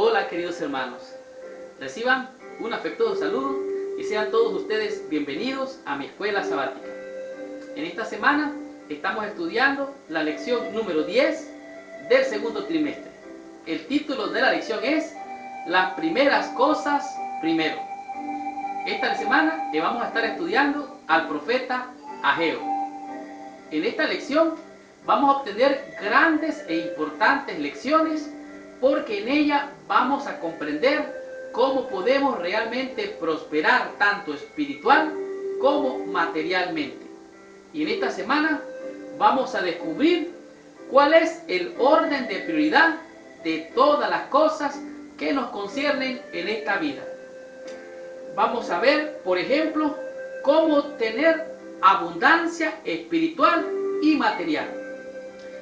Hola queridos hermanos, reciban un afectuoso saludo y sean todos ustedes bienvenidos a mi escuela sabática. En esta semana estamos estudiando la lección número 10 del segundo trimestre. El título de la lección es Las primeras cosas primero. Esta semana le vamos a estar estudiando al profeta Ageo. En esta lección vamos a obtener grandes e importantes lecciones porque en ella vamos a comprender cómo podemos realmente prosperar tanto espiritual como materialmente. Y en esta semana vamos a descubrir cuál es el orden de prioridad de todas las cosas que nos conciernen en esta vida. Vamos a ver, por ejemplo, cómo tener abundancia espiritual y material.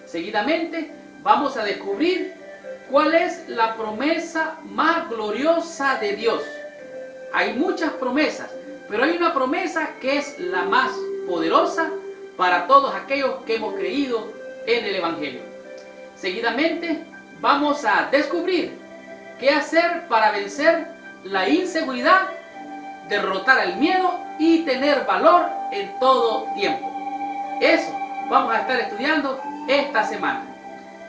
Seguidamente vamos a descubrir cuál es la promesa más gloriosa de Dios. Hay muchas promesas, pero hay una promesa que es la más poderosa para todos aquellos que hemos creído en el Evangelio. Seguidamente vamos a descubrir qué hacer para vencer la inseguridad, derrotar el miedo y tener valor en todo tiempo. Eso vamos a estar estudiando esta semana.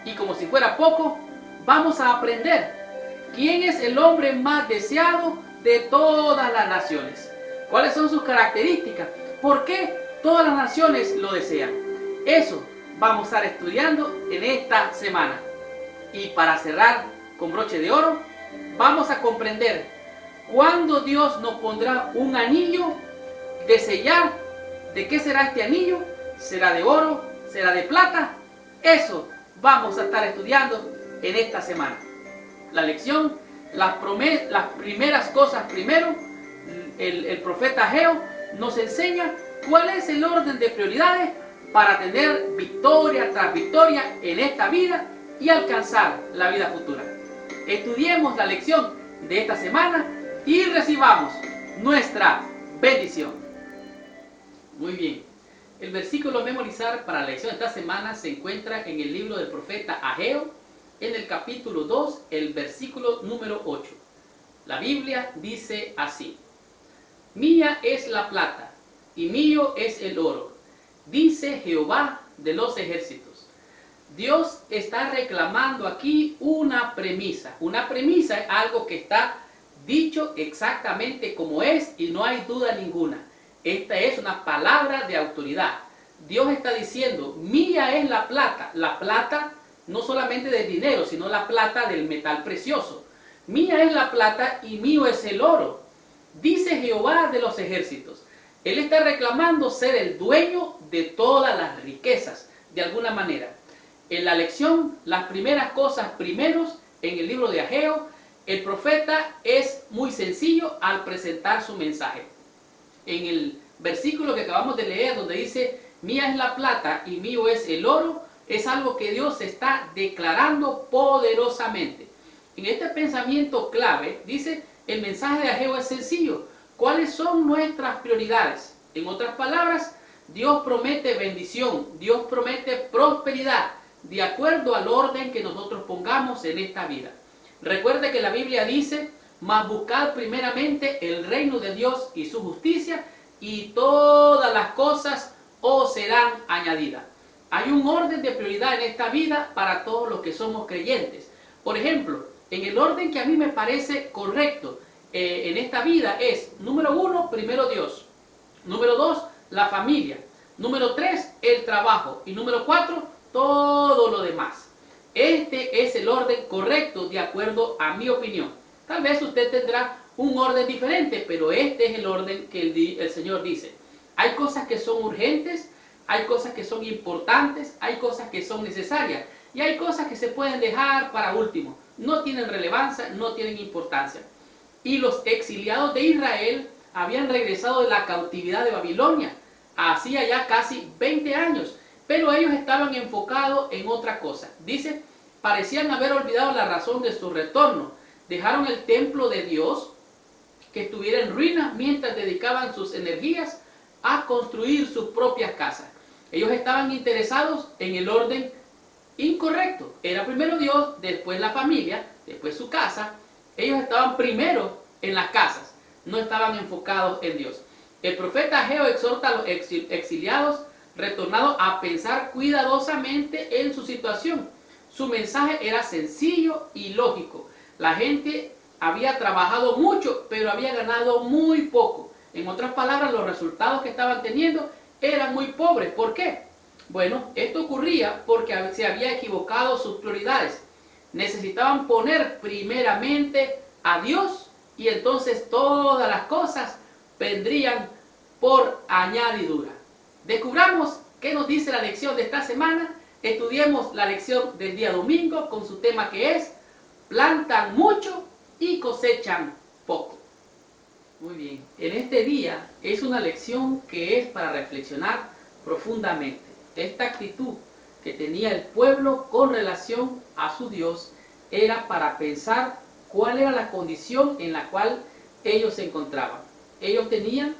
Y como si fuera poco, vamos a aprender quién es el hombre más deseado de todas las naciones. ¿Cuáles son sus características? ¿Por qué todas las naciones lo desean? Eso vamos a estar estudiando en esta semana. Y para cerrar con broche de oro, vamos a comprender cuándo Dios nos pondrá un anillo de sellar. ¿De qué será este anillo? ¿Será de oro? ¿Será de plata? Eso vamos a estar estudiando en esta semana. La lección, las primeras cosas primero, el profeta Ageo nos enseña cuál es el orden de prioridades para tener victoria tras victoria en esta vida y alcanzar la vida futura. Estudiemos la lección de esta semana y recibamos nuestra bendición. Muy bien. El versículo a memorizar para la lección de esta semana se encuentra en el libro del profeta Ageo, en el capítulo 2, el versículo número 8. La Biblia dice así: Mía es la plata y mío es el oro, dice Jehová de los ejércitos. Dios está reclamando aquí una premisa. Una premisa es algo que está dicho exactamente como es y no hay duda ninguna. Esta es una palabra de autoridad. Dios está diciendo, mía es la plata no solamente del dinero, sino la plata del metal precioso. Mía es la plata y mío es el oro, dice Jehová de los ejércitos. Él está reclamando ser el dueño de todas las riquezas, de alguna manera. En la lección, las primeras cosas primeros, en el libro de Ageo, el profeta es muy sencillo al presentar su mensaje. En el versículo que acabamos de leer, donde dice, mía es la plata y mío es el oro, es algo que Dios está declarando poderosamente. En este pensamiento clave, dice, el mensaje de Ageo es sencillo. ¿Cuáles son nuestras prioridades? En otras palabras, Dios promete bendición, Dios promete prosperidad, de acuerdo al orden que nosotros pongamos en esta vida. Recuerde que la Biblia dice, mas buscad primeramente el reino de Dios y su justicia, y todas las cosas os serán añadidas. Hay un orden de prioridad en esta vida para todos los que somos creyentes. Por ejemplo, en el orden que a mí me parece correcto en esta vida es, número 1, primero Dios. Número 2, la familia. Número 3, el trabajo. Y número 4, todo lo demás. Este es el orden correcto de acuerdo a mi opinión. Tal vez usted tendrá un orden diferente, pero este es el orden que el Señor dice. Hay cosas que son urgentes, hay cosas que son importantes, hay cosas que son necesarias y hay cosas que se pueden dejar para último. No tienen relevancia, no tienen importancia. Y los exiliados de Israel habían regresado de la cautividad de Babilonia hacía ya casi 20 años, pero ellos estaban enfocados en otra cosa. Dice, parecían haber olvidado la razón de su retorno. Dejaron el templo de Dios que estuviera en ruinas mientras dedicaban sus energías a construir sus propias casas. Ellos estaban interesados en el orden incorrecto. Era primero Dios, después la familia, después su casa. Ellos estaban primero en las casas, no estaban enfocados en Dios. El profeta Ageo exhorta a los exiliados retornados a pensar cuidadosamente en su situación. Su mensaje era sencillo y lógico. La gente había trabajado mucho, pero había ganado muy poco. En otras palabras, los resultados que estaban teniendo eran muy pobres. ¿Por qué? Bueno, esto ocurría porque se había equivocado sus prioridades. Necesitaban poner primeramente a Dios y entonces todas las cosas vendrían por añadidura. Descubramos qué nos dice la lección de esta semana. Estudiemos la lección del día domingo con su tema que es plantan mucho y cosechan poco. Muy bien, en este día es una lección que es para reflexionar profundamente. Esta actitud que tenía el pueblo con relación a su Dios era para pensar cuál era la condición en la cual ellos se encontraban. Ellos tenían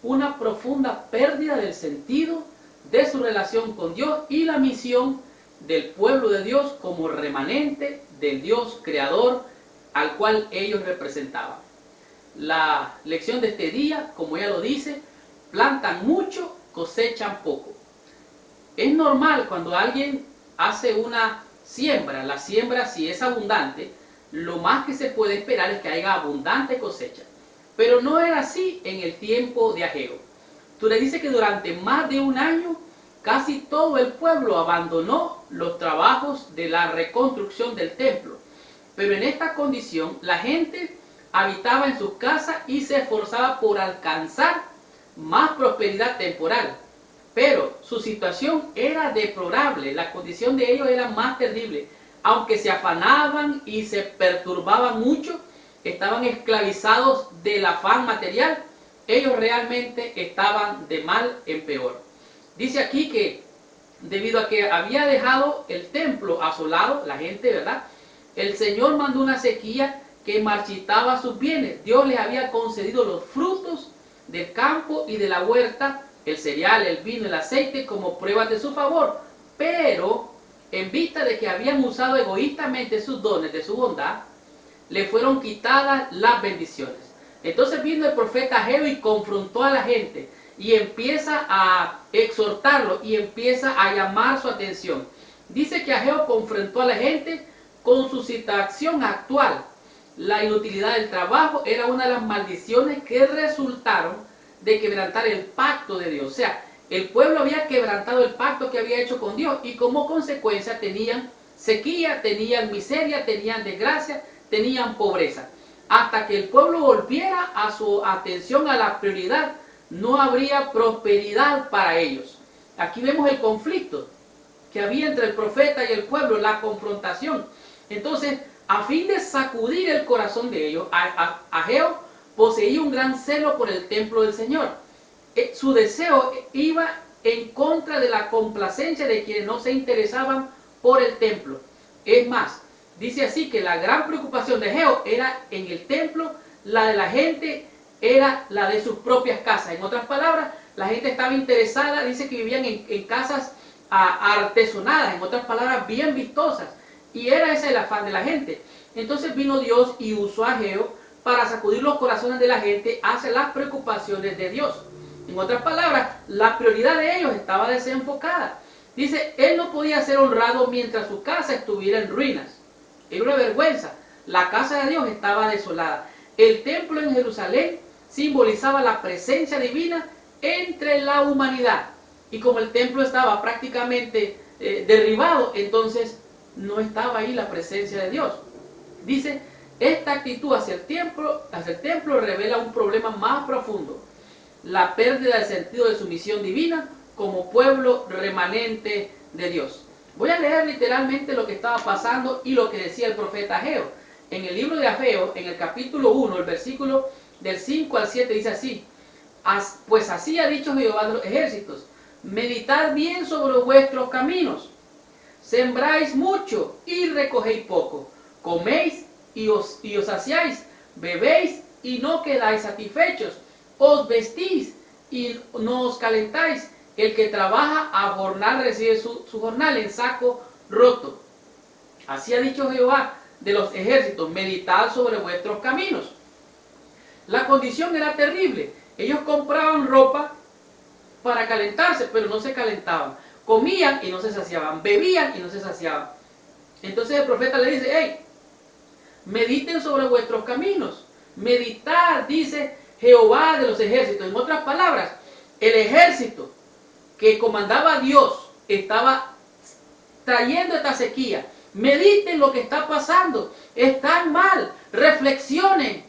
una profunda pérdida del sentido de su relación con Dios y la misión del pueblo de Dios como remanente del Dios creador al cual ellos representaban. La lección de este día, como ya lo dice, plantan mucho, cosechan poco. Es normal cuando alguien hace una siembra, la siembra si es abundante, lo más que se puede esperar es que haya abundante cosecha. Pero no era así en el tiempo de Ageo. Tú le dices que durante más de un año casi todo el pueblo abandonó los trabajos de la reconstrucción del templo. Pero en esta condición la gente habitaba en sus casas y se esforzaba por alcanzar más prosperidad temporal. Pero su situación era deplorable, la condición de ellos era más terrible. Aunque se afanaban y se perturbaban mucho, estaban esclavizados del afán material, ellos realmente estaban de mal en peor. Dice aquí que debido a que había dejado el templo asolado, la gente, ¿verdad? El Señor mandó una sequía que marchitaba sus bienes. Dios les había concedido los frutos del campo y de la huerta, el cereal, el vino, el aceite, como pruebas de su favor. Pero, en vista de que habían usado egoístamente sus dones de su bondad, le fueron quitadas las bendiciones. Entonces vino el profeta Ageo y confrontó a la gente y empieza a exhortarlo y empieza a llamar su atención. Dice que Ageo confrontó a la gente con su situación actual. La inutilidad del trabajo era una de las maldiciones que resultaron de quebrantar el pacto de Dios. O sea, el pueblo había quebrantado el pacto que había hecho con Dios y como consecuencia tenían sequía, tenían miseria, tenían desgracia, tenían pobreza. Hasta que el pueblo volviera a su atención a la prioridad, no habría prosperidad para ellos. Aquí vemos el conflicto que había entre el profeta y el pueblo, la confrontación. Entonces, a fin de sacudir el corazón de ellos, Ageo poseía un gran celo por el templo del Señor. Su deseo iba en contra de la complacencia de quienes no se interesaban por el templo. Es más, dice así que la gran preocupación de Ageo era en el templo, la de la gente era la de sus propias casas. En otras palabras, la gente estaba interesada, dice que vivían en casas artesonadas, en otras palabras, bien vistosas. Y era ese el afán de la gente. Entonces vino Dios y usó a Ageo para sacudir los corazones de la gente hacia las preocupaciones de Dios. En otras palabras, la prioridad de ellos estaba desenfocada. Dice, él no podía ser honrado mientras su casa estuviera en ruinas. Era una vergüenza. La casa de Dios estaba desolada. El templo en Jerusalén simbolizaba la presencia divina entre la humanidad. Y como el templo estaba prácticamente derribado, entonces no estaba ahí la presencia de Dios. Dice, esta actitud hacia el templo revela un problema más profundo, la pérdida del sentido de su misión divina como pueblo remanente de Dios. Voy a leer literalmente lo que estaba pasando y lo que decía el profeta Ageo. En el libro de Ageo, en el capítulo 1, el versículo del 5 al 7 dice así, pues así ha dicho Jehová de los ejércitos, meditad bien sobre vuestros caminos, sembráis mucho y recogéis poco, coméis y os saciáis, bebéis y no quedáis satisfechos, os vestís y no os calentáis. El que trabaja a jornal recibe su jornal, en saco roto. Así ha dicho Jehová de los ejércitos, meditad sobre vuestros caminos. La condición era terrible. Ellos compraban ropa para calentarse, pero no se calentaban. Comían y no se saciaban. Bebían y no se saciaban. Entonces el profeta le dice, hey, mediten sobre vuestros caminos. Meditar, dice Jehová de los ejércitos. En otras palabras, el ejército que comandaba Dios estaba trayendo esta sequía. Mediten lo que está pasando. Están mal. Reflexionen.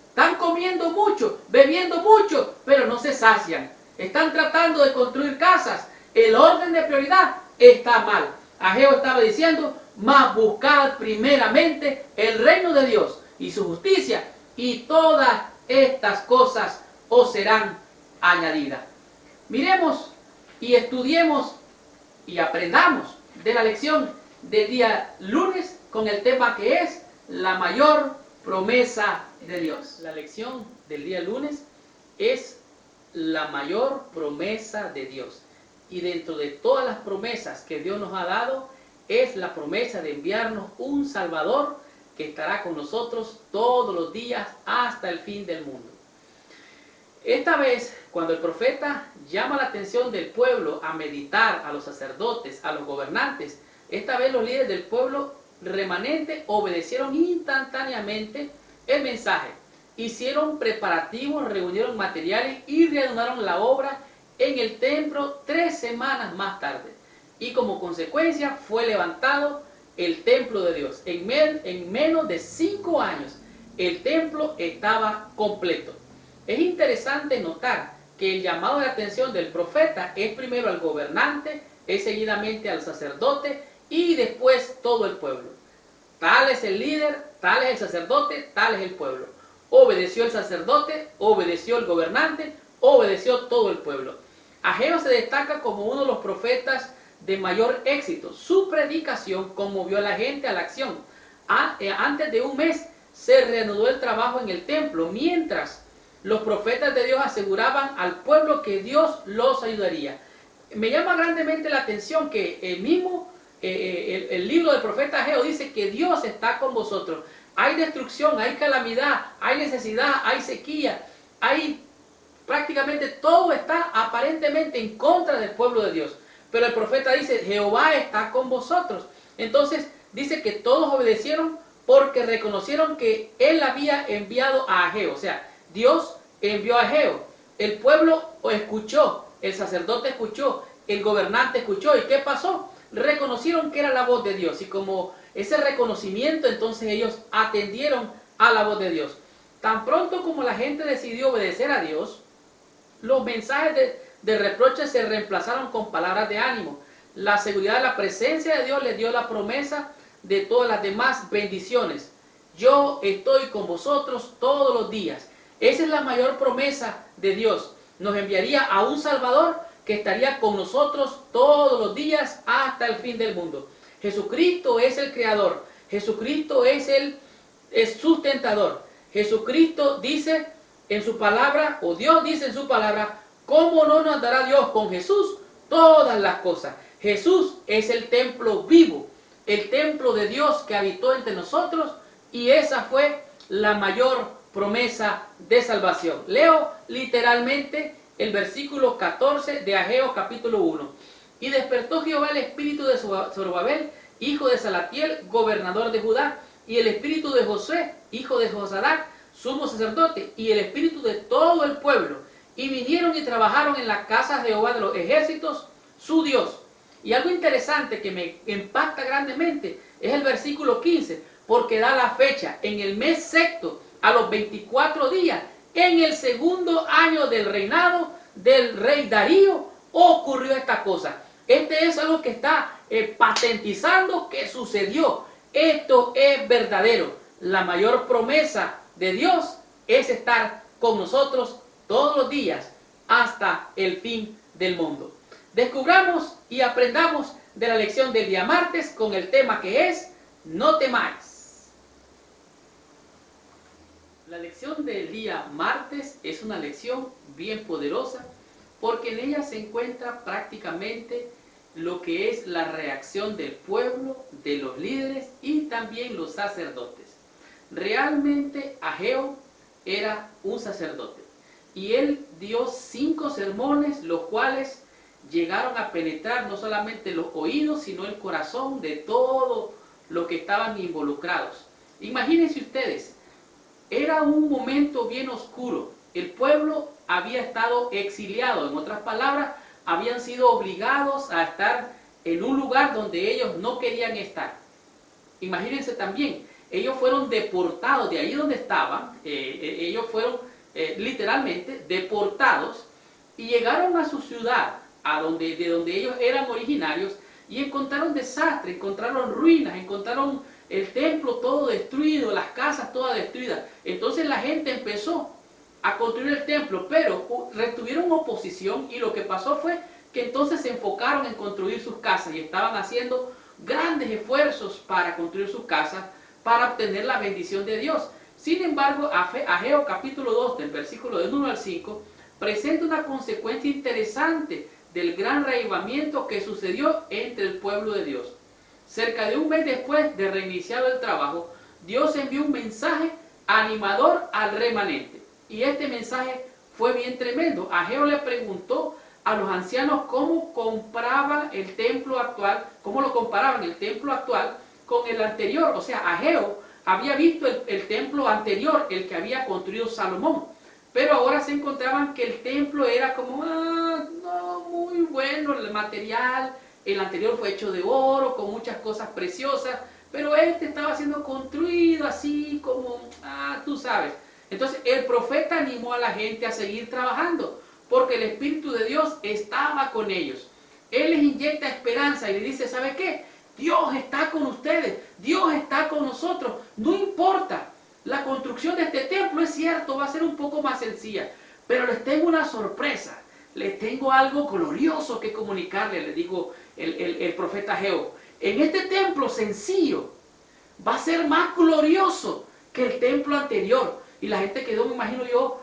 Están comiendo mucho, bebiendo mucho, pero no se sacian. Están tratando de construir casas. El orden de prioridad está mal. Ageo estaba diciendo, mas buscad primeramente el reino de Dios y su justicia, y todas estas cosas os serán añadidas. Miremos y estudiemos y aprendamos de la lección del día lunes con el tema que es la mayor promesa de Dios. La lección del día lunes es la mayor promesa de Dios. Y dentro de todas las promesas que Dios nos ha dado, es la promesa de enviarnos un Salvador que estará con nosotros todos los días hasta el fin del mundo. Esta vez, cuando el profeta llama la atención del pueblo a meditar, a los sacerdotes, a los gobernantes, esta vez los líderes del pueblo remanente obedecieron instantáneamente el mensaje. Hicieron preparativos, reunieron materiales y reanudaron la obra en el templo 3 semanas más tarde. Y como consecuencia fue levantado el templo de Dios. En menos de 5 años el templo estaba completo. Es interesante notar que el llamado de atención del profeta es primero al gobernante, es seguidamente al sacerdote y después todo el pueblo. Tal es el líder, tal es el sacerdote, tal es el pueblo. Obedeció el sacerdote, obedeció el gobernante, obedeció todo el pueblo. Ageo se destaca como uno de los profetas de mayor éxito. Su predicación conmovió a la gente a la acción. Antes de un mes se reanudó el trabajo en el templo, mientras los profetas de Dios aseguraban al pueblo que Dios los ayudaría. Me llama grandemente la atención que el libro del profeta Ageo dice que Dios está con vosotros. Hay destrucción, hay calamidad, hay necesidad, hay sequía, prácticamente todo está aparentemente en contra del pueblo de Dios. Pero el profeta dice, Jehová está con vosotros. Entonces dice que todos obedecieron porque reconocieron que él había enviado a Ageo. O sea, Dios envió a Ageo. El pueblo escuchó, el sacerdote escuchó, el gobernante escuchó. ¿Y qué pasó? Reconocieron que era la voz de Dios. Y como ese reconocimiento, entonces ellos atendieron a la voz de Dios. Tan pronto como la gente decidió obedecer a Dios, los mensajes de reproche se reemplazaron con palabras de ánimo. La seguridad de la presencia de Dios les dio la promesa de todas las demás bendiciones. Yo estoy con vosotros todos los días. Esa es la mayor promesa de Dios. Nos enviaría a un Salvador que estaría con nosotros todos los días hasta el fin del mundo. Jesucristo es el Creador. Jesucristo es el sustentador. Jesucristo dice en su palabra, o Dios dice en su palabra, ¿cómo no nos dará Dios con Jesús todas las cosas? Jesús es el templo vivo, el templo de Dios que habitó entre nosotros, y esa fue la mayor promesa de salvación. Leo literalmente el versículo 14 de Ageo capítulo 1. Y despertó Jehová el espíritu de Zorobabel, hijo de Salatiel, gobernador de Judá, y el espíritu de Josué, hijo de Josadac, sumo sacerdote, y el espíritu de todo el pueblo. Y vinieron y trabajaron en la casa de Jehová de los ejércitos, su Dios. Y algo interesante que me impacta grandemente es el versículo 15, porque da la fecha, en el mes sexto, a los 24 días, en el segundo año del reinado del rey Darío, ocurrió esta cosa. Este es algo que está patentizando que sucedió. Esto es verdadero. La mayor promesa de Dios es estar con nosotros todos los días hasta el fin del mundo. Descubramos y aprendamos de la lección del día martes con el tema que es no temáis. La lección del día martes es una lección bien poderosa porque en ella se encuentra prácticamente lo que es la reacción del pueblo, de los líderes y también los sacerdotes. Realmente Ageo era un sacerdote y él dio 5 sermones, los cuales llegaron a penetrar no solamente los oídos, sino el corazón de todos los que estaban involucrados. Imagínense ustedes, era un momento bien oscuro. El pueblo había estado exiliado, en otras palabras, habían sido obligados a estar en un lugar donde ellos no querían estar. Imagínense también, ellos fueron deportados de ahí donde estaban, ellos fueron literalmente deportados y llegaron a su ciudad, de donde ellos eran originarios, y encontraron desastre, encontraron ruinas, encontraron el templo todo destruido, las casas todas destruidas. Entonces la gente empezó a construir el templo, pero retuvieron oposición y lo que pasó fue que entonces se enfocaron en construir sus casas y estaban haciendo grandes esfuerzos para construir sus casas para obtener la bendición de Dios. Sin embargo, Ageo capítulo 2, del versículo del 1 al 5, presenta una consecuencia interesante del gran reavivamiento que sucedió entre el pueblo de Dios. Cerca de un mes después de reiniciado el trabajo, Dios envió un mensaje animador al remanente. Y este mensaje fue bien tremendo. Ageo le preguntó a los ancianos cómo comparaban el templo actual, cómo lo comparaban el templo actual con el anterior. O sea, Ageo había visto el templo anterior, el que había construido Salomón. Pero ahora se encontraban que el templo era como, no muy bueno el material. El anterior fue hecho de oro, con muchas cosas preciosas, pero este estaba siendo construido así como, tú sabes. Entonces el profeta animó a la gente a seguir trabajando, porque el Espíritu de Dios estaba con ellos. Él les inyecta esperanza y les dice, ¿sabe qué? Dios está con ustedes, Dios está con nosotros, no importa. La construcción de este templo, es cierto, va a ser un poco más sencilla, pero les tengo una sorpresa, les tengo algo glorioso que comunicarles, les digo el profeta Ageo. En este templo sencillo va a ser más glorioso que el templo anterior. Y la gente quedó, me imagino yo,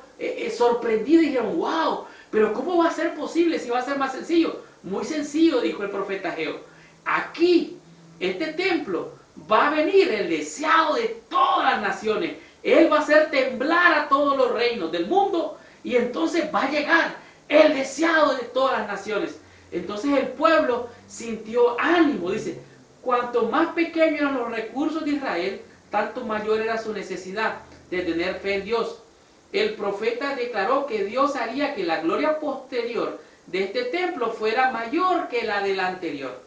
sorprendida y dijeron, wow, pero ¿cómo va a ser posible si va a ser más sencillo? Muy sencillo, dijo el profeta Ageo. Aquí, este templo, va a venir el deseado de todas las naciones. Él va a hacer temblar a todos los reinos del mundo y entonces va a llegar el deseado de todas las naciones. Entonces el pueblo sintió ánimo, dice, cuanto más pequeños eran los recursos de Israel, tanto mayor era su necesidad de tener fe en Dios. El profeta declaró que Dios haría que la gloria posterior de este templo fuera mayor que la del anterior.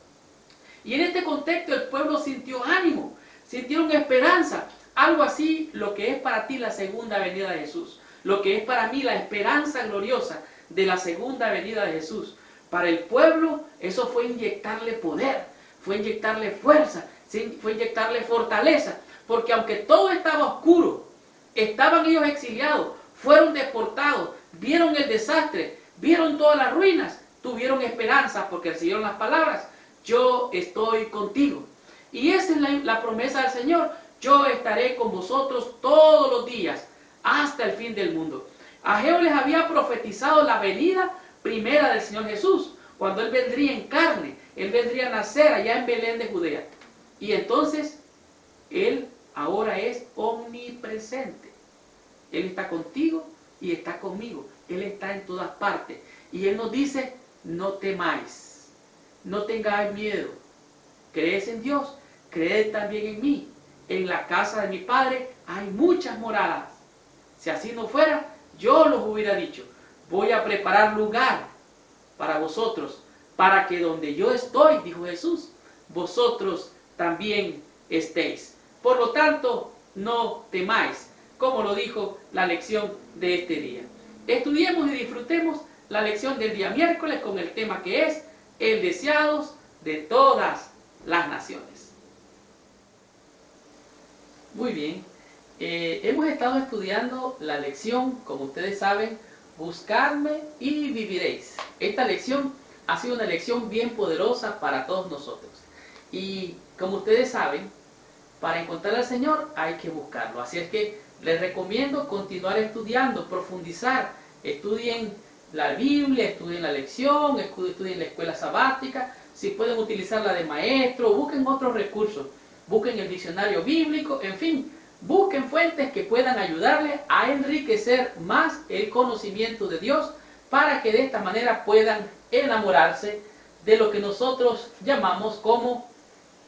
Y en este contexto el pueblo sintió ánimo, sintieron esperanza, algo así lo que es para ti la segunda venida de Jesús, lo que es para mí la esperanza gloriosa de la segunda venida de Jesús. Para el pueblo eso fue inyectarle poder, fue inyectarle fuerza, fue inyectarle fortaleza, porque aunque todo estaba oscuro, estaban ellos exiliados, fueron deportados, vieron el desastre, vieron todas las ruinas, tuvieron esperanza porque recibieron las palabras, yo estoy contigo. Y esa es la promesa del Señor, yo estaré con vosotros todos los días, hasta el fin del mundo. Ageo les había profetizado la venida primera del Señor Jesús, cuando Él vendría en carne, Él vendría a nacer allá en Belén de Judea. Y entonces, Él ahora es omnipresente. Él está contigo y está conmigo. Él está en todas partes. Y Él nos dice, no temáis, no tengáis miedo. ¿Crees en Dios? Creed también en mí. En la casa de mi Padre hay muchas moradas. Si así no fuera, yo los hubiera dicho. Voy a preparar lugar para vosotros, para que donde yo estoy, dijo Jesús, vosotros también estéis. Por lo tanto, no temáis, como lo dijo la lección de este día. Estudiemos y disfrutemos la lección del día miércoles con el tema que es el deseados de todas las naciones. Muy bien, hemos estado estudiando la lección, como ustedes saben, buscarme y viviréis. Esta lección ha sido una lección bien poderosa para todos nosotros. Y como ustedes saben, para encontrar al Señor hay que buscarlo. Así es que les recomiendo continuar estudiando, profundizar. Estudien la Biblia, estudien la lección, estudien la escuela sabática, si pueden utilizarla de maestro, busquen otros recursos, busquen el diccionario bíblico, en fin, busquen fuentes que puedan ayudarles a enriquecer más el conocimiento de Dios para que de esta manera puedan enamorarse de lo que nosotros llamamos como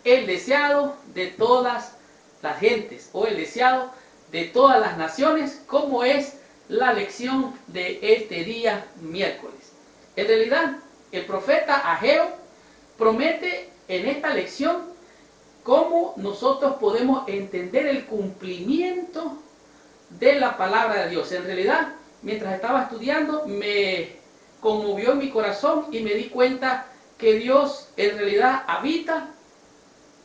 el deseado de todas las gentes o el deseado de todas las naciones, como es la lección de este día miércoles. En realidad, el profeta Ageo promete en esta lección cómo nosotros podemos entender el cumplimiento de la palabra de Dios. En realidad, mientras estaba estudiando, me conmovió en mi corazón y me di cuenta que Dios en realidad habita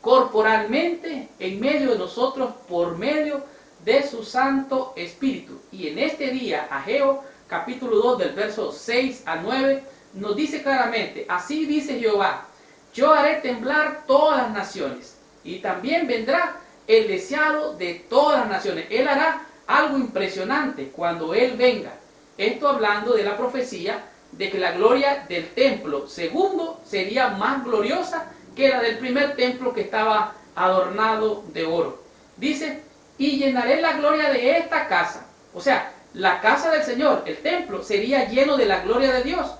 corporalmente en medio de nosotros por medio de su Santo Espíritu. Y en este día, Ageo, capítulo 2, del verso 6 a 9, nos dice claramente: así dice Jehová, yo haré temblar todas las naciones, y también vendrá el deseado de todas las naciones. Él hará algo impresionante cuando Él venga. Esto hablando de la profecía de que la gloria del templo segundo sería más gloriosa que la del primer templo que estaba adornado de oro. Dice: y llenaré la gloria de esta casa. O sea, la casa del Señor, el templo, sería lleno de la gloria de Dios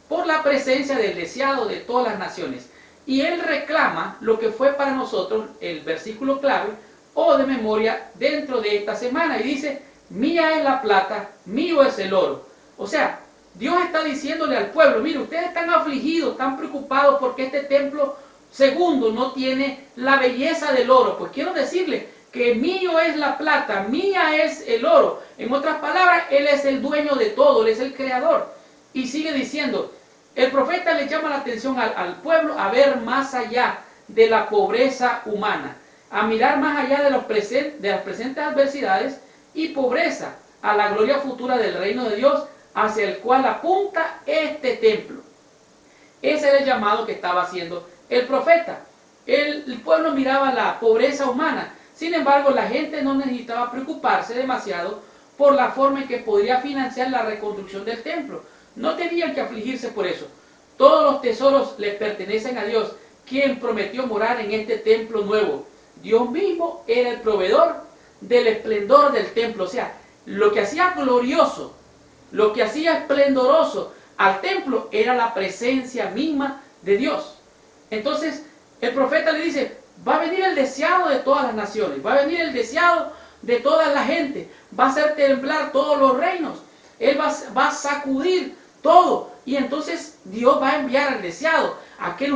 por la presencia del deseado de todas las naciones. Y Él reclama lo que fue para nosotros el versículo clave o de memoria dentro de esta semana. Y dice: mía es la plata, mío es el oro. O sea, Dios está diciéndole al pueblo: mire, ustedes están afligidos, están preocupados porque este templo segundo no tiene la belleza del oro. Pues quiero decirle que mío es la plata, mía es el oro. En otras palabras, Él es el dueño de todo, Él es el creador. Y sigue diciendo, el profeta le llama la atención al pueblo a ver más allá de la pobreza humana, a mirar más allá de las presentes adversidades y pobreza, a la gloria futura del reino de Dios, hacia el cual apunta este templo. Ese era el llamado que estaba haciendo el profeta. El pueblo miraba la pobreza humana. Sin embargo, la gente no necesitaba preocuparse demasiado por la forma en que podría financiar la reconstrucción del templo. No tenían que afligirse por eso. Todos los tesoros les pertenecen a Dios, quien prometió morar en este templo nuevo. Dios mismo era el proveedor del esplendor del templo. O sea, lo que hacía glorioso, lo que hacía esplendoroso al templo era la presencia misma de Dios. Entonces, el profeta le dice: va a venir el deseado de todas las naciones, va a venir el deseado de toda la gente, va a hacer temblar todos los reinos, Él va a sacudir todo, y entonces Dios va a enviar al deseado, aquel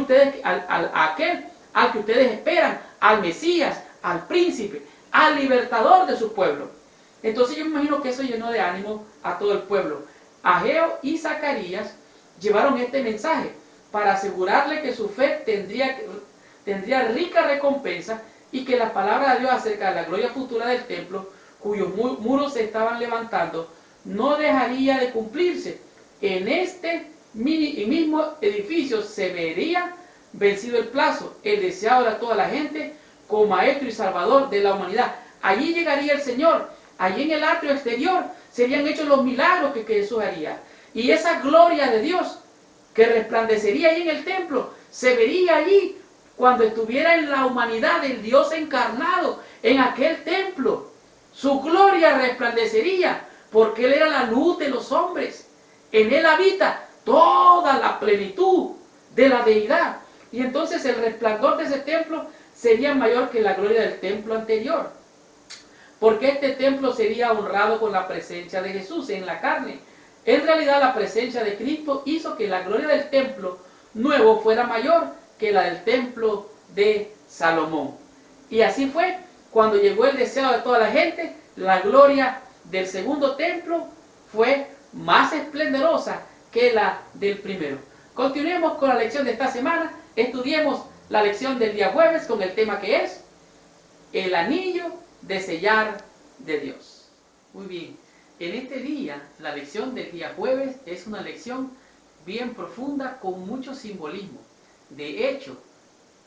al que ustedes esperan, al Mesías, al príncipe, al libertador de su pueblo. Entonces yo me imagino que eso llenó de ánimo a todo el pueblo. Ageo y Zacarías llevaron este mensaje para asegurarle que su fe tendría rica recompensa y que la palabra de Dios acerca de la gloria futura del templo, cuyos muros se estaban levantando, no dejaría de cumplirse. En este mismo edificio se vería vencido el plazo, el deseado de toda la gente, como maestro y salvador de la humanidad. Allí llegaría el Señor, allí en el atrio exterior serían hechos los milagros que Jesús haría. Y esa gloria de Dios que resplandecería allí en el templo, se vería allí cuando estuviera en la humanidad el Dios encarnado en aquel templo. Su gloria resplandecería porque Él era la luz de los hombres. En Él habita toda la plenitud de la deidad. Y entonces el resplandor de ese templo sería mayor que la gloria del templo anterior. Porque este templo sería honrado con la presencia de Jesús en la carne. En realidad la presencia de Cristo hizo que la gloria del templo nuevo fuera mayor que la del templo de Salomón. Y así fue, cuando llegó el deseado de toda la gente, la gloria del segundo templo fue más esplendorosa que la del primero. Continuemos con la lección de esta semana. Estudiemos la lección del día jueves con el tema que es el anillo de sellar de Dios. Muy bien, en este día, la lección del día jueves es una lección bien profunda con mucho simbolismo. De hecho,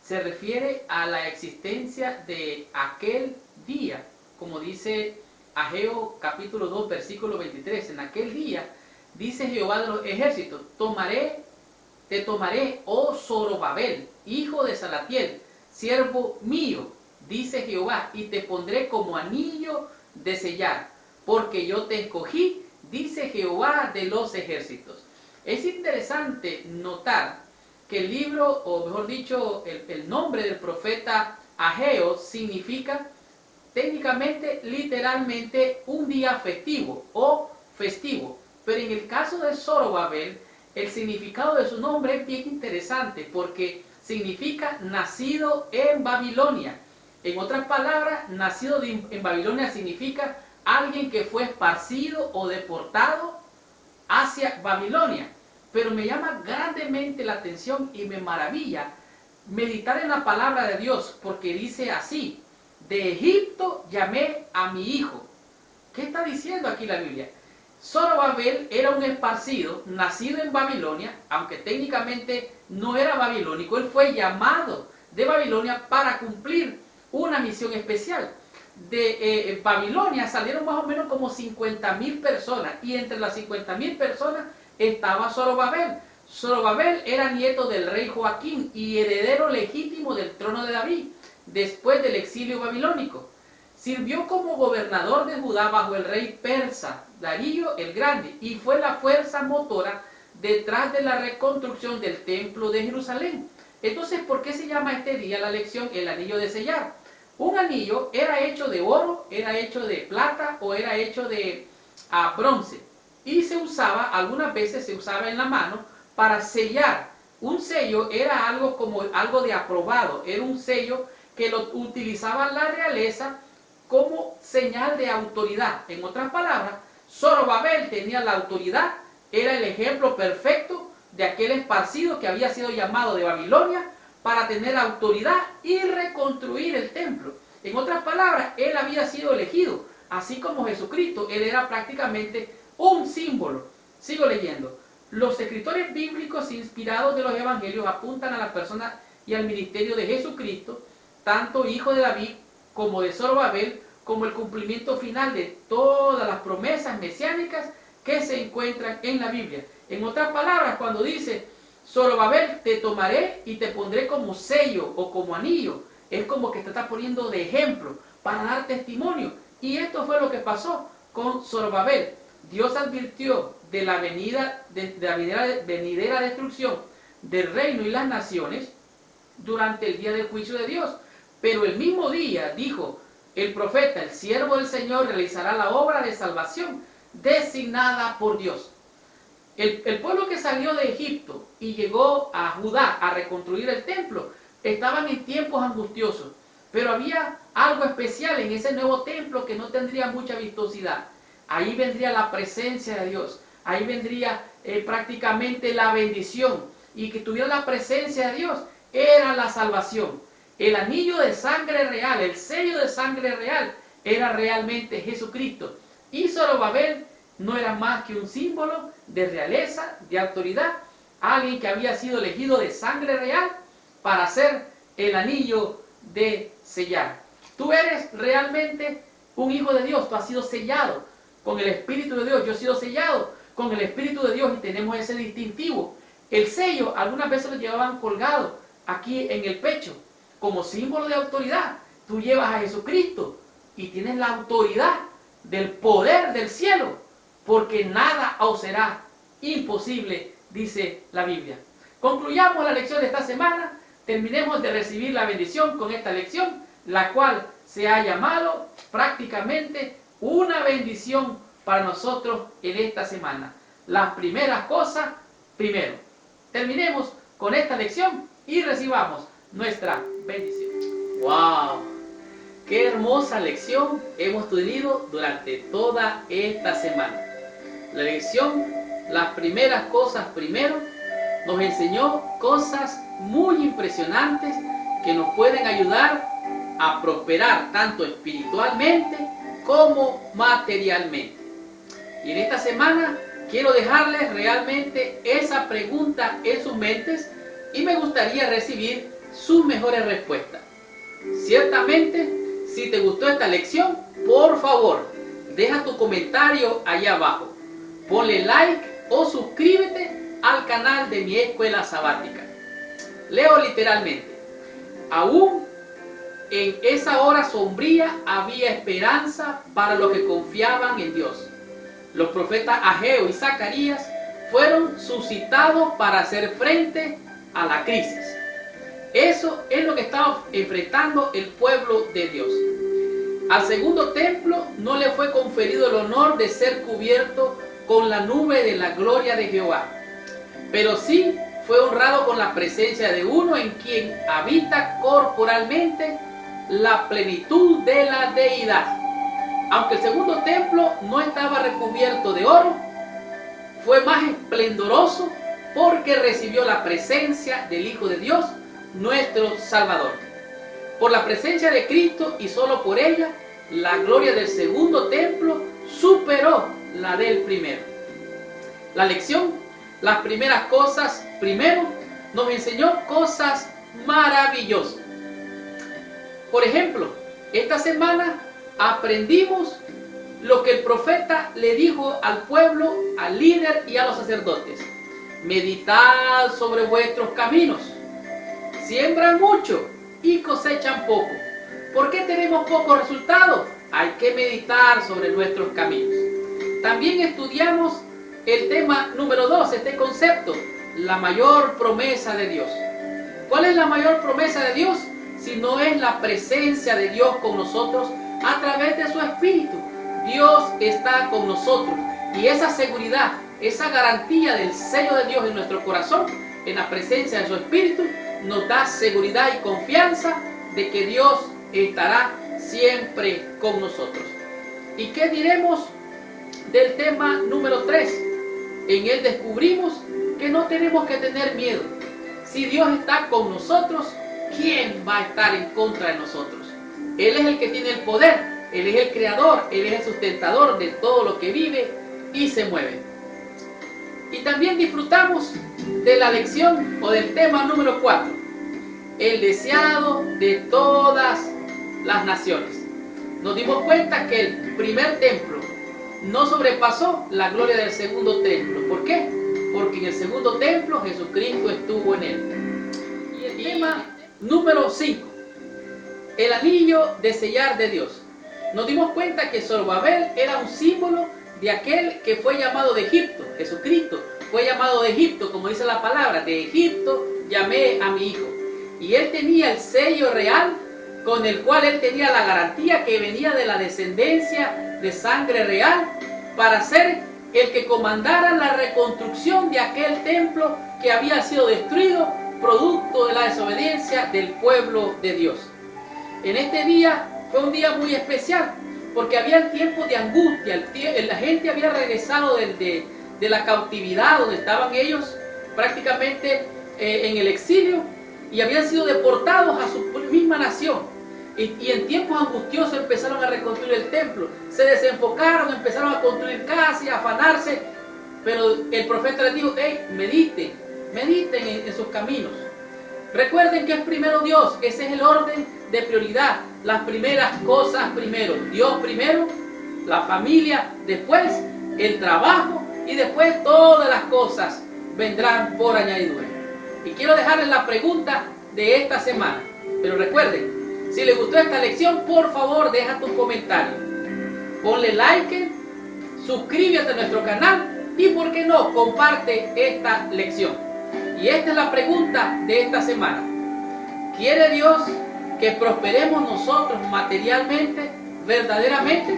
se refiere a la existencia de aquel día, como dice Ageo capítulo 2 versículo 23. En aquel día, dice Jehová de los ejércitos, tomaré te tomaré, oh Zorobabel, hijo de Salatiel, siervo mío, dice Jehová, y te pondré como anillo de sellar, porque yo te escogí, dice Jehová de los ejércitos. Es interesante notar que el libro, o mejor dicho, el nombre del profeta Ageo significa técnicamente, literalmente, un día festivo o festivo. Pero en el caso de Zorobabel, el significado de su nombre es bien interesante porque significa nacido en Babilonia. En otras palabras, nacido en Babilonia significa alguien que fue esparcido o deportado hacia Babilonia. Pero me llama grandemente la atención y me maravilla meditar en la palabra de Dios, porque dice así: de Egipto llamé a mi hijo. ¿Qué está diciendo aquí la Biblia? Zorobabel era un esparcido, nacido en Babilonia, aunque técnicamente no era babilónico. Él fue llamado de Babilonia para cumplir una misión especial. De Babilonia salieron más o menos como 50.000 personas, y entre las 50.000 personas estaba Zorobabel. Zorobabel era nieto del rey Joaquín y heredero legítimo del trono de David, después del exilio babilónico. Sirvió como gobernador de Judá bajo el rey persa Darío el Grande y fue la fuerza motora detrás de la reconstrucción del templo de Jerusalén. Entonces, ¿por qué se llama este día la lección el anillo de sellar? Un anillo era hecho de oro, era hecho de plata o era hecho de bronce, y se usaba, algunas veces se usaba en la mano para sellar. Un sello era algo como algo de aprobado, era un sello que lo utilizaba la realeza como señal de autoridad. En otras palabras, Zorobabel tenía la autoridad, era el ejemplo perfecto de aquel esparcido que había sido llamado de Babilonia para tener autoridad y reconstruir el templo. En otras palabras, él había sido elegido, así como Jesucristo. Él era prácticamente un símbolo. Sigo leyendo. Los escritores bíblicos inspirados de los evangelios apuntan a la persona y al ministerio de Jesucristo, tanto hijo de David como de Zorobabel, como el cumplimiento final de todas las promesas mesiánicas que se encuentran en la Biblia. En otras palabras, cuando dice Zorobabel, te tomaré y te pondré como sello o como anillo, es como que te está poniendo de ejemplo para dar testimonio. Y esto fue lo que pasó con Zorobabel. Dios advirtió de la venidera destrucción del reino y las naciones durante el día del juicio de Dios. Pero el mismo día dijo el profeta, el siervo del Señor realizará la obra de salvación designada por Dios. El pueblo que salió de Egipto y llegó a Judá a reconstruir el templo, estaban en tiempos angustiosos, pero había algo especial en ese nuevo templo que no tendría mucha vistosidad. Ahí vendría la presencia de Dios, ahí vendría prácticamente la bendición, y que tuviera la presencia de Dios era la salvación. El anillo de sangre real, el sello de sangre real, era realmente Jesucristo. Y Zorobabel no era más que un símbolo de realeza, de autoridad, alguien que había sido elegido de sangre real para hacer el anillo de sellar. Tú eres realmente un hijo de Dios, tú has sido sellado con el Espíritu de Dios. Yo he sido sellado con el Espíritu de Dios y tenemos ese distintivo. El sello algunas veces lo llevaban colgado aquí en el pecho como símbolo de autoridad. Tú llevas a Jesucristo y tienes la autoridad del poder del cielo, porque nada os será imposible, dice la Biblia. Concluyamos la lección de esta semana, terminemos de recibir la bendición con esta lección, la cual se ha llamado prácticamente una bendición para nosotros en esta semana. Las primeras cosas primero. Terminemos con esta lección y recibamos nuestra bendición. ¡Wow! ¡Qué hermosa lección hemos tenido durante toda esta semana! La lección, las primeras cosas primero, nos enseñó cosas muy impresionantes que nos pueden ayudar a prosperar tanto espiritualmente como materialmente. Y en esta semana quiero dejarles realmente esa pregunta en sus mentes y me gustaría recibir sus mejores respuestas. Ciertamente, si te gustó esta lección, por favor, deja tu comentario allá abajo. Ponle like o suscríbete al canal de mi escuela sabática. Leo literalmente: aún en esa hora sombría había esperanza para los que confiaban en Dios. Los profetas Ageo y Zacarías fueron suscitados para hacer frente a la crisis. Eso es lo que estaba enfrentando el pueblo de Dios. Al segundo templo no le fue conferido el honor de ser cubierto con la nube de la gloria de Jehová, pero sí fue honrado con la presencia de uno en quien habita corporalmente la plenitud de la deidad. Aunque el segundo templo no estaba recubierto de oro, fue más esplendoroso porque recibió la presencia del Hijo de Dios, nuestro Salvador. Por la presencia de Cristo y solo por ella, la gloria del segundo templo superó la del primero. La lección, las primeras cosas primero, nos enseñó cosas maravillosas. Por ejemplo, esta semana aprendimos lo que el profeta le dijo al pueblo, al líder y a los sacerdotes: meditad sobre vuestros caminos. Siembran mucho y cosechan poco. ¿Por qué tenemos pocos resultados? Hay que meditar sobre nuestros caminos. También estudiamos el tema número 2, este concepto, la mayor promesa de Dios. ¿Cuál es la mayor promesa de Dios? Si no es la presencia de Dios con nosotros a través de su Espíritu. Dios está con nosotros y esa seguridad, esa garantía del sello de Dios en nuestro corazón, en la presencia de su Espíritu, nos da seguridad y confianza de que Dios estará siempre con nosotros. ¿Y qué diremos del tema número 3? En él descubrimos que no tenemos que tener miedo. Si Dios está con nosotros, ¿quién va a estar en contra de nosotros? Él es el que tiene el poder, Él es el creador, Él es el sustentador de todo lo que vive y se mueve. Y también disfrutamos de la lección o del tema número 4, el deseado de todas las naciones. Nos dimos cuenta que el primer templo no sobrepasó la gloria del segundo templo. ¿Por qué? Porque en el segundo templo Jesucristo estuvo en él. Y el tema número 5, el anillo de sellar de Dios. Nos dimos cuenta que Zorobabel era un símbolo de aquel que fue llamado de Egipto. Jesucristo fue llamado de Egipto, como dice la palabra: de Egipto llamé a mi hijo. Y él tenía el sello real con el cual él tenía la garantía que venía de la descendencia de sangre real para ser el que comandara la reconstrucción de aquel templo que había sido destruido producto de la desobediencia del pueblo de Dios. En este día fue un día muy especial porque había tiempos de angustia. La gente había regresado de la cautividad donde estaban ellos prácticamente en el exilio y habían sido deportados a su misma nación. Y en tiempos angustiosos empezaron a reconstruir el templo. Se desenfocaron, empezaron a construir casas y a afanarse. Pero el profeta les dijo: hey, mediten en sus caminos. Recuerden que es primero Dios, ese es el orden de prioridad. Las primeras cosas primero. Dios primero, la familia después, el trabajo y después todas las cosas vendrán por añadidura. Y quiero dejarles la pregunta de esta semana. Pero recuerden, si les gustó esta lección, por favor deja tu comentario. Ponle like, suscríbete a nuestro canal y, ¿por qué no?, comparte esta lección. Y esta es la pregunta de esta semana. ¿Quiere Dios que prosperemos nosotros materialmente, verdaderamente?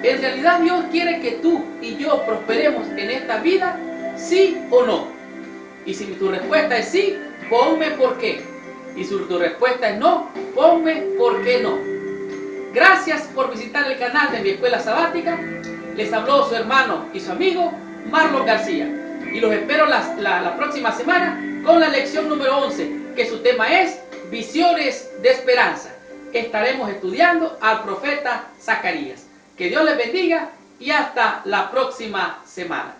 ¿En realidad Dios quiere que tú y yo prosperemos en esta vida? ¿Sí o no? Y si tu respuesta es sí, ponme por qué. Y si tu respuesta es no, ponme por qué no. Gracias por visitar el canal de mi escuela sabática. Les habló su hermano y su amigo Marlon García. Y los espero la próxima semana con la lección número 11, que su tema es Visiones de Esperanza. Estaremos estudiando al profeta Zacarías. Que Dios les bendiga y hasta la próxima semana.